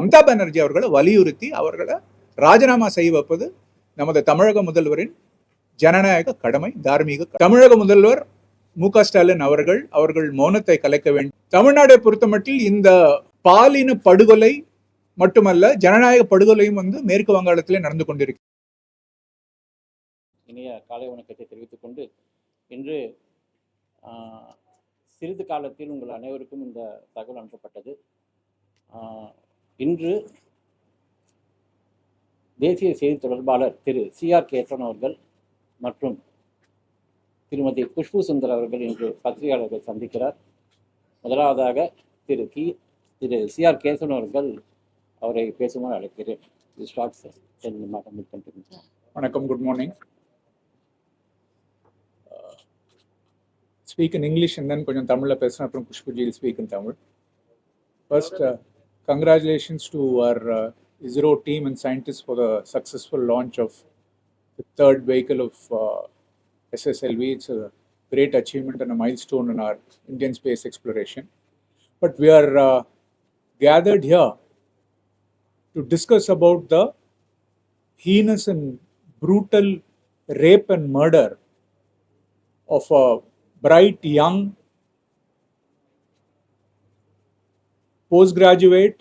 மம்தா பானர்ஜி அவர்களை வலியுறுத்தி அவர்களை ராஜினாமா செய்ய வைப்பது நமது தமிழக முதல்வரின் ஜனநாயக கடமை, தார்மீக. தமிழக முதல்வர் மு.க. ஸ்டாலின் அவர்கள் மௌனத்தை கலைக்க வேண்டும். தமிழ்நாட்டை பொறுத்தமட்டில் இந்த பாலின படுகொலை மட்டுமல்ல, ஜனநாயக படுகொலையும் மேற்கு வங்காளத்திலே நடந்து கொண்டிருக்கு. இனிய காலை வணக்கத்தை தெரிவித்துக் கொண்டு, இன்று சிறிது காலத்தில் உங்கள் அனைவருக்கும் இந்த தகவல் அனுப்பப்பட்டது. இன்று தேசிய செய்தி தொடர்பாளர் திரு கேசவன் அவர்கள் மற்றும் திருமதி குஷ்பு சுந்தர் அவர்கள் இன்று பத்திரிகையாளர்கள் சந்திக்கிறார். முதலாவதாக திரு கேசவன் அவர்கள் அவரை பேசுமாறு அழைக்கிறேன். வணக்கம், good morning. Speak in English and then கொஞ்சம் தமிழ்ல பேசுறேன், அப்புறம் குஷ்புஜி will speak in Tamil. First, congratulations to our ISRO team and scientists for the successful launch of the third vehicle of SSLV. It's a great achievement and a milestone in our Indian space exploration. But we are gathered here to discuss about the heinous and brutal rape and murder of a bright, young, postgraduate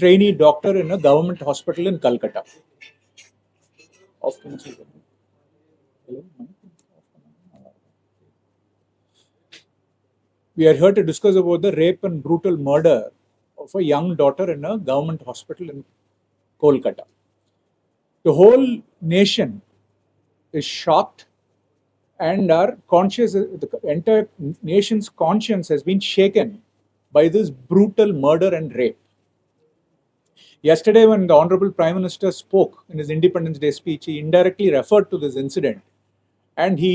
trainee doctor in a government hospital in Kolkata. We are here to discuss about the rape and brutal murder of a young daughter in a government hospital in Kolkata. The whole nation is shocked, and our conscience, the entire nation's conscience has been shaken by this brutal murder and rape. Yesterday, when the Honorable Prime Minister spoke in his Independence Day speech, he indirectly referred to this incident, and he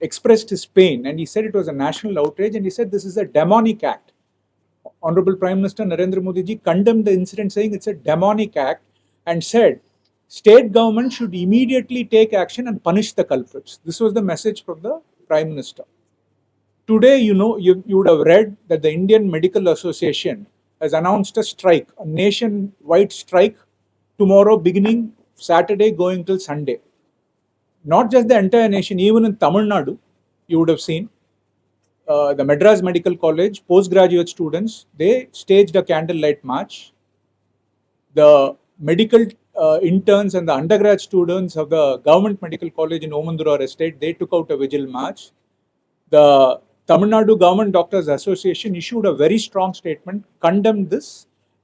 expressed his pain, and he said it was a national outrage, and he said this is a demonic act. Honorable Prime Minister Narendra Modi ji condemned the incident, saying it's a demonic act, and said state government should immediately take action and punish the culprits. This was the message from the Prime Minister. Today, you would have read that the Indian Medical Association has announced a strike, a nationwide strike tomorrow, beginning Saturday, going till Sunday. Not just the entire nation, even in Tamil Nadu, you would have seen the Madras Medical College postgraduate students, they staged a candlelight march. The medical interns and the undergrad students of the government medical college in Omandura Estate, they took out a vigil march. The Tamil Nadu Government Doctors Association issued a very strong statement, condemned this,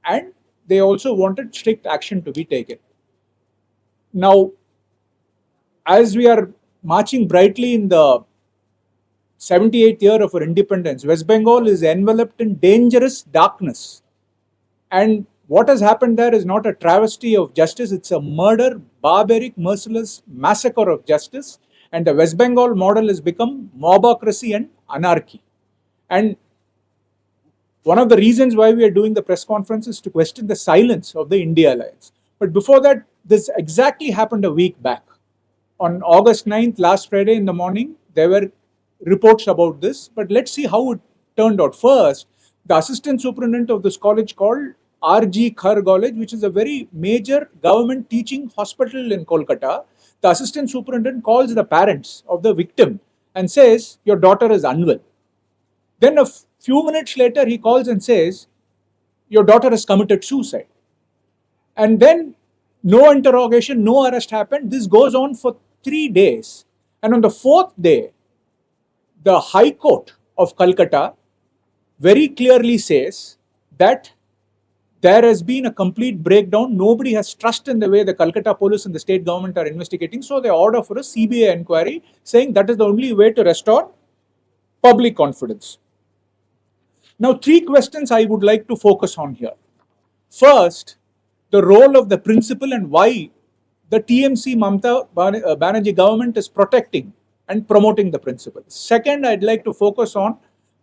and they also wanted strict action to be taken. Now, as we are marching brightly in the 78th year of our independence, West Bengal is enveloped in dangerous darkness. And what has happened there is not a travesty of justice, it's a murder, barbaric, merciless massacre of justice. And the West Bengal model has become mobocracy and anarchy. And one of the reasons why we are doing the press conference is to question the silence of the India Alliance. But before that, this exactly happened a week back. On August 9th, last Friday in the morning, there were reports about this. But let's see how it turned out. First, the assistant superintendent of this college called R.G. Khar College, which is a very major government teaching hospital in Kolkata, the assistant superintendent calls the parents of the victim and says, your daughter is unwell. Then a few minutes later, he calls and says, your daughter has committed suicide. And then no interrogation, no arrest happened. This goes on for 3 days. And on the 4th day, the High Court of Kolkata very clearly says that there has been a complete breakdown. Nobody has trust in the way the Kolkata police and the state government are investigating. So they order for a CBI inquiry, saying that is the only way to restore public confidence. Now, 3 questions I would like to focus on here. First, the role of the principal and why the TMC Mamta Banerjee government is protecting and promoting the principal. Second, I'd like to focus on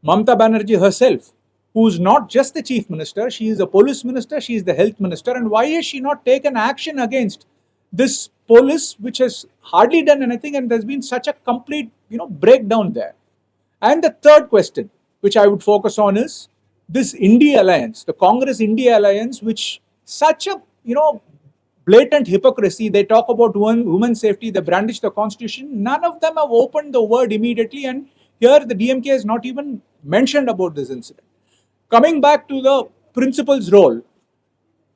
Mamta Banerjee herself, who is not just the chief minister, she is the police minister, she is the health minister, and why has she not taken action against this police which has hardly done anything, and there's been such a complete breakdown there. And the third question which I would focus on is this India alliance, the Congress India alliance, which such a blatant hypocrisy. They talk about women's safety, they brandish the constitution. None of them have opened the word immediately, and here the DMK has not even mentioned about this incident. Coming back to the principal's role,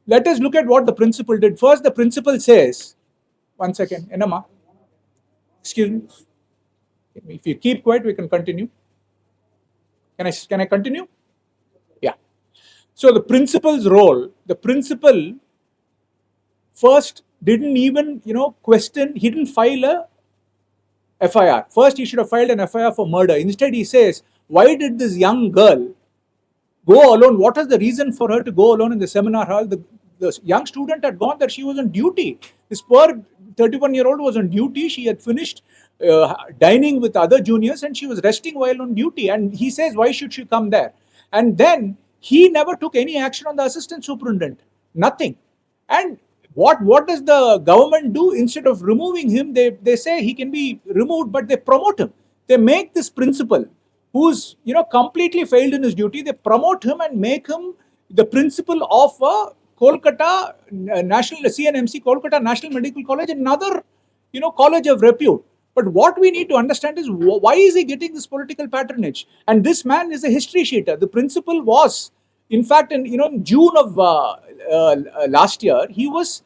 let us look at what the principal did. First, the principal says, one second, Enama, excuse me. If you keep quiet, we can continue. Can I continue? Yeah. So the principal's role, the principal first didn't even, question, he didn't file a FIR. First, he should have filed an FIR for murder. Instead, he says, why did this young girl go alone? What is the reason for her to go alone in the seminar hall? The young student had gone there. She was on duty. This poor 31-year-old was on duty. She had finished dining with other juniors and she was resting while on duty. And he says, why should she come there? And then he never took any action on the assistant superintendent. Nothing. And what does the government do? Instead of removing him, they say he can be removed, but they promote him. They make this principal, who's completely failed in his duty, they promote him and make him the principal of Kolkata National CNMC, Kolkata National Medical College, another college of repute. But what we need to understand is why is he getting this political patronage? And this man is a history sheeter. The principal was, in fact, in June of last year, he was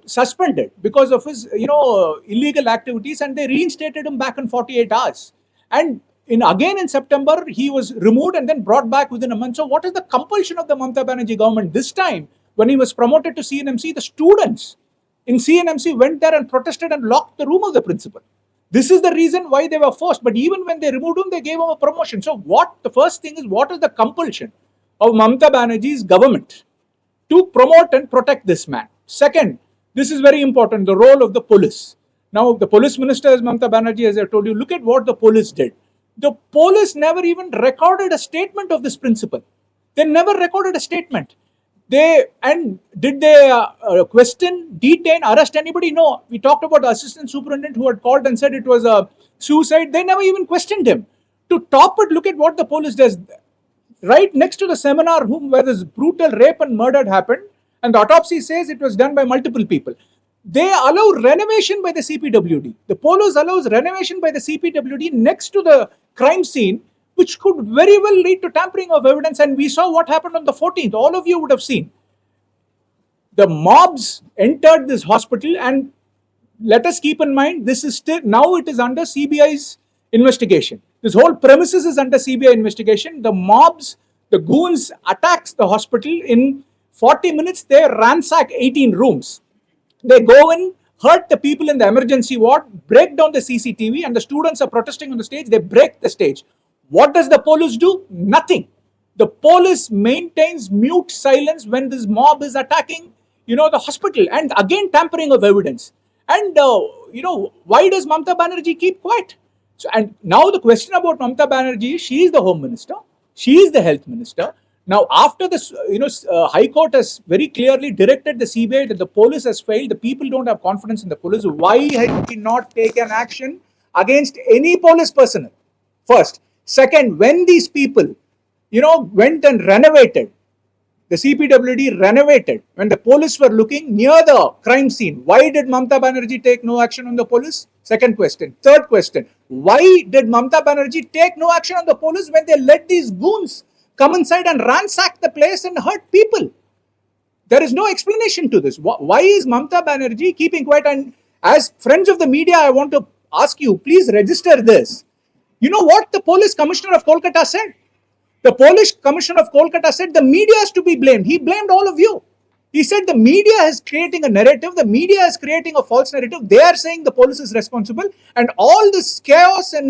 suspended because of his illegal activities, and they reinstated him back in 48 hours. And again in September, he was removed and then brought back within a month. So what is the compulsion of the Mamata Banerjee government? This time, when he was promoted to CNMC, the students in CNMC went there and protested and locked the room of the principal. This is the reason why they were forced. But even when they removed him, they gave him a promotion. So the first thing is, what is the compulsion of Mamata Banerjee's government to promote and protect this man? Second, this is very important, the role of the police. Now, the police minister is Mamata Banerjee, as I told you. Look at what the police did. The police never even recorded a statement of this principal. They never recorded a statement. Did they question, detain, arrest anybody? No. We talked about the assistant superintendent who had called and said it was a suicide. They never even questioned him. To top it, look at what the police does. Right next to the seminar room where this brutal rape and murder happened, and the autopsy says it was done by multiple people, they allow renovation by the CPWD. The police allows renovation by the CPWD next to the crime scene, which could very well lead to tampering of evidence. And we saw what happened on the 14th. All of you would have seen. The mobs entered this hospital, and let us keep in mind, this is still, now it is under CBI's investigation. This whole premises is under CBI investigation. The mobs, the goons attacks the hospital. In 40 minutes, they ransack 18 rooms. They go in, hurt the people in the emergency ward, break down the CCTV, and the students are protesting on the stage. They break the stage. What does the police do? Nothing. The police maintains mute silence when this mob is attacking, the hospital, and again tampering of evidence. And why does Mamata Banerjee keep quiet? So, and now the question about Mamata Banerjee, she is the Home Minister, she is the Health Minister. Now, after this, High Court has very clearly directed the CBI that the police has failed. The people don't have confidence in the police. Why has she not taken action against any police personnel? First. Second, when these people, went and renovated, the CPWD renovated, when the police were looking near the crime scene, why did Mamata Banerjee take no action on the police? Second question. Third question, why did Mamata Banerjee take no action on the police when they let these goons come inside and ransack the place and hurt people? There is no explanation to this. Why is Mamata Banerjee keeping quiet? And as friends of the media, I want to ask you, please register this. You know what the police commissioner of Kolkata said? The police commissioner of Kolkata said the media is to be blamed. He blamed all of you. He said the media is creating a narrative. The media is creating a false narrative. They are saying the police is responsible. And all this chaos and,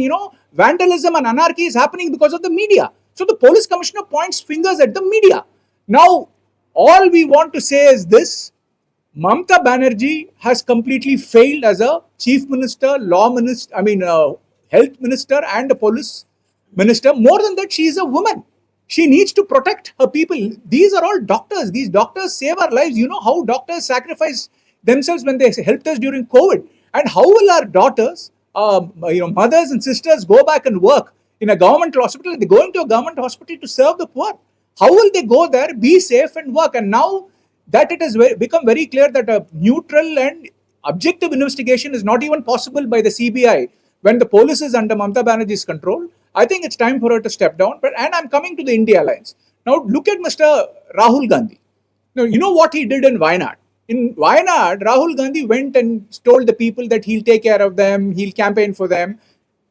vandalism and anarchy is happening because of the media. So the police commissioner points fingers at the media. Now, all we want to say is this. Mamata Banerjee has completely failed as a chief minister, law minister, health minister and a police minister. More than that, she is a woman. She needs to protect her people. These are all doctors. These doctors save our lives. You know how doctors sacrifice themselves when they helped us during COVID. And how will our daughters, mothers and sisters go back and work in a government hospital? They're going to a government hospital to serve the poor. How will they go there, be safe and work? And now that it has become very clear that a neutral and objective investigation is not even possible by the CBI when the police is under Mamata Banerjee's control, I think it's time for her to step down. And I'm coming to the India Alliance. Now look at Mr. Rahul Gandhi. Now, you know what he did in Wayanad? In Wayanad, Rahul Gandhi went and told the people that he'll take care of them, he'll campaign for them.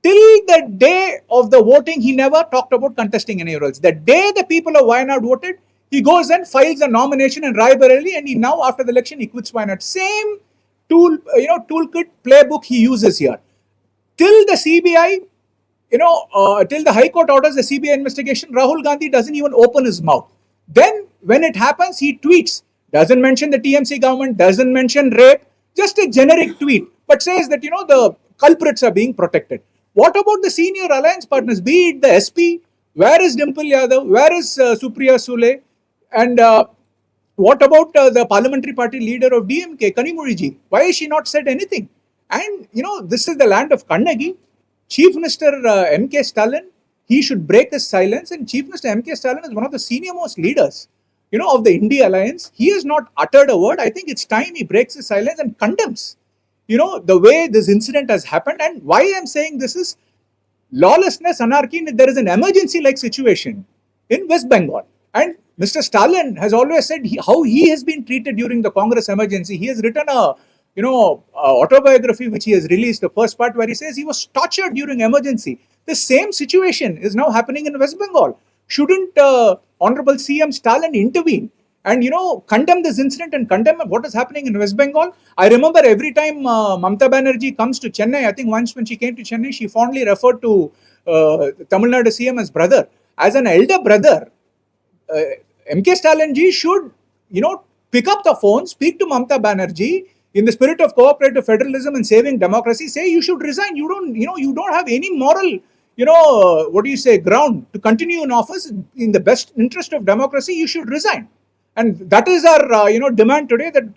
Till the day of the voting, he never talked about contesting any roles. The day the people of Wayanad voted, he goes and files a nomination in Raebareli, and he now, after the election, he quits Wayanad. Same toolkit playbook he uses here. Till the CBI, till the High Court orders the CBI investigation, Rahul Gandhi doesn't even open his mouth. Then, when it happens, he tweets, doesn't mention the TMC government, doesn't mention rape, just a generic tweet, but says that, the culprits are being protected. What about the senior alliance partners, be it the SP? Where is Dimple Yadav? Where is Supriya Sule? And what about the parliamentary party leader of DMK, Kanimozhi? Why has she not said anything? And, this is the land of Kannagi. Chief Minister M.K. Stalin, he should break his silence. And Chief Minister M.K. Stalin is one of the senior most leaders, of the India Alliance. He has not uttered a word. I think it's time he breaks his silence and condemns, the way this incident has happened. And why I'm saying this is lawlessness, anarchy, there is an emergency-like situation in West Bengal. And Mr. Stalin has always said how he has been treated during the Congress emergency. He has written a autobiography which he has released, the first part where he says he was tortured during emergency. The same situation is now happening in West Bengal. Shouldn't Honorable CM Stalin intervene and condemn this incident and condemn what is happening in West Bengal? I remember every time Mamata Banerjee comes to Chennai, I think once when she came to Chennai, she fondly referred to Tamil Nadu CM as brother. As an elder brother, M.K. Stalin ji should, pick up the phone, speak to Mamata Banerjee in the spirit of cooperative federalism and saving democracy, say you should resign. You don't have any moral, ground to continue in office. In the best interest of democracy, you should resign. And that is our, demand today, that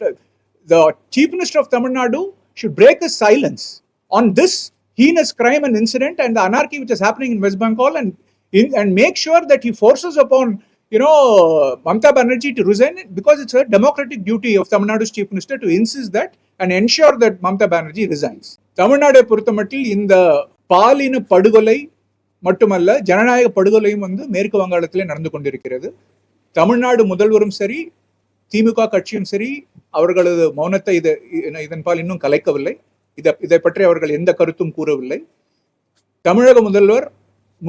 the Chief Minister of Tamil Nadu should break his silence on this heinous crime and incident and the anarchy which is happening in West Bengal, and make sure that he forces upon Mamata Banerjee to resign, because it's a democratic duty of Tamil Nadu's Chief Minister to insist that and ensure that Mamata Banerjee resigns. Tamil Nadu பொறுத்தமட்டில் இந்த பாலின படுகொலை மட்டுமல்ல, ஜனநாயக படுகொலையும் மேற்கு வங்காளத்திலே நடந்து கொண்டிருக்கிறது. தமிழ்நாடு முதல்வரும் சரி, திமுக கட்சியும் சரி, அவர்களது மௌனத்தை இதன்பால் இன்னும் கலைக்கவில்லை. இதை பற்றி அவர்கள் எந்த கருத்தும் கூறவில்லை. தமிழக முதல்வர்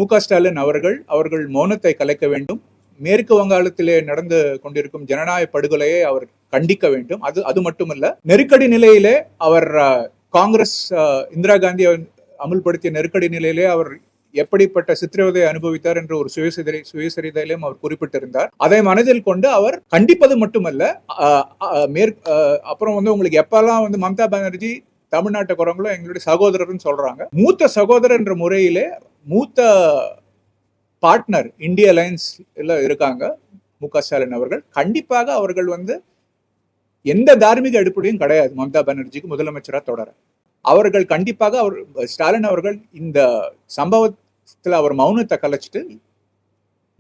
மு.க. ஸ்டாலின் அவர்கள் மௌனத்தை கலைக்க வேண்டும். மேற்கு வங்காளத்திலே நடந்து கொண்டிருக்கும் ஜனநாயக படுகொலையை அவர் கண்டிக்க வேண்டும். அது மட்டுமல்ல, நெருக்கடி நிலையிலே அவர் காங்கிரஸ் இந்திரா காந்தி அமுல்படுத்திய நெருக்கடி நிலையிலே அவர் எப்படிப்பட்ட சித்திரவதை அனுபவித்தார் என்ற ஒரு சுயசரிதையிலும் அவர் குறிப்பிட்டிருந்தார். அதை மனதில் கொண்டு அவர் கண்டிப்பது மட்டுமல்ல, அப்புறம் உங்களுக்கு எப்பெல்லாம் மம்தா பானர்ஜி தமிழ்நாட்டை குறவங்களும் எங்களுடைய சகோதரர்னு சொல்றாங்க. மூத்த சகோதரர் என்ற முறையிலே மூத்த பார்ட்னர் இந்திய அலையன்ஸ் இருக்காங்க மு.க. ஸ்டாலின் அவர்கள். கண்டிப்பாக அவர்கள் எந்த தார்மீக அடிப்படையும் கிடையாது மம்தா பானர்ஜிக்கு முதலமைச்சராக தொடர. அவர்கள் கண்டிப்பாக ஸ்டாலின் அவர்கள் இந்த சம்பவத்தில் அவர் மௌனத்தை கலைச்சிட்டு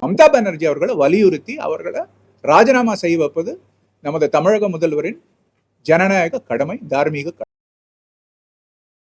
மம்தா பானர்ஜி அவர்களை வலியுறுத்தி அவர்களை ராஜினாமா செய்ய வைப்பது நமது தமிழக முதல்வரின் ஜனநாயக கடமை, தார்மீக கடமை.